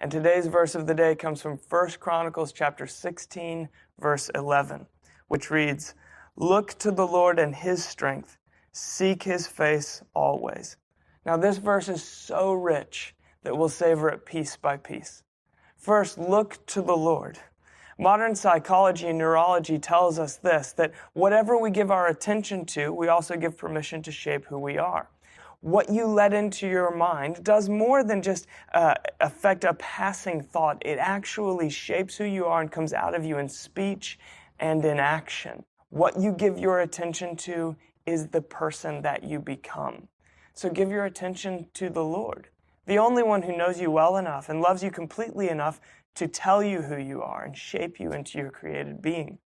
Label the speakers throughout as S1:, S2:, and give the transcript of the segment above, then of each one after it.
S1: And today's verse of the day comes from 1 Chronicles chapter 16, verse 11, which reads, "Look to the Lord and his strength. Seek his face always." Now this verse is so rich that we'll savor it piece by piece. First, look to the Lord. Modern psychology and neurology tells us this, that whatever we give our attention to, we also give permission to shape who we are. What you let into your mind does more than just affect a passing thought. It actually shapes who you are and comes out of you in speech and in action. What you give your attention to is the person that you become. So give your attention to the Lord, the only one who knows you well enough and loves you completely enough to tell you who you are and shape you into your created being.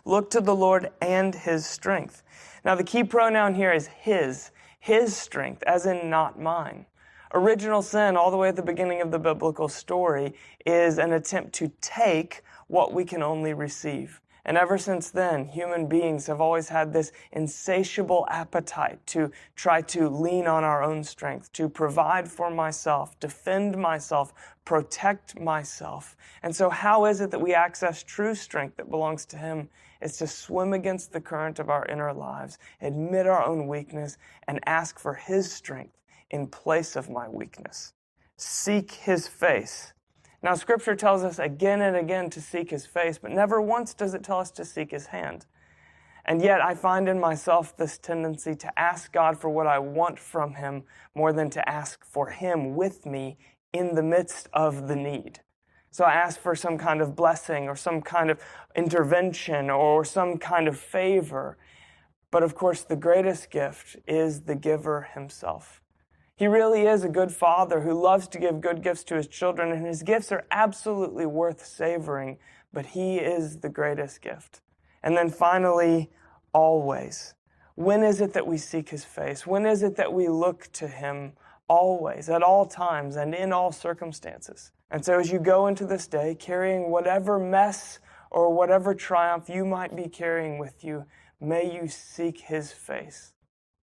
S1: Look to the Lord and his strength. Now the key pronoun here is his strength, as in not mine. Original sin, all the way at the beginning of the biblical story, is an attempt to take what we can only receive. And ever since then, human beings have always had this insatiable appetite to try to lean on our own strength, to provide for myself, defend myself, protect myself. And so how is it that we access true strength that belongs to him? It's to swim against the current of our inner lives, admit our own weakness, and ask for his strength in place of my weakness. Seek his face. Now, Scripture tells us again and again to seek his face, but never once does it tell us to seek his hand. And yet I find in myself this tendency to ask God for what I want from him more than to ask for him with me in the midst of the need. So I ask for some kind of blessing or some kind of intervention or some kind of favor. But of course, the greatest gift is the giver himself. He really is a good father who loves to give good gifts to his children, and his gifts are absolutely worth savoring, but he is the greatest gift. And then finally, always. When is it that we seek his face? When is it that we look to him? Always, at all times, and in all circumstances. And so as you go into this day, carrying whatever mess or whatever triumph you might be carrying with you, may you seek his face.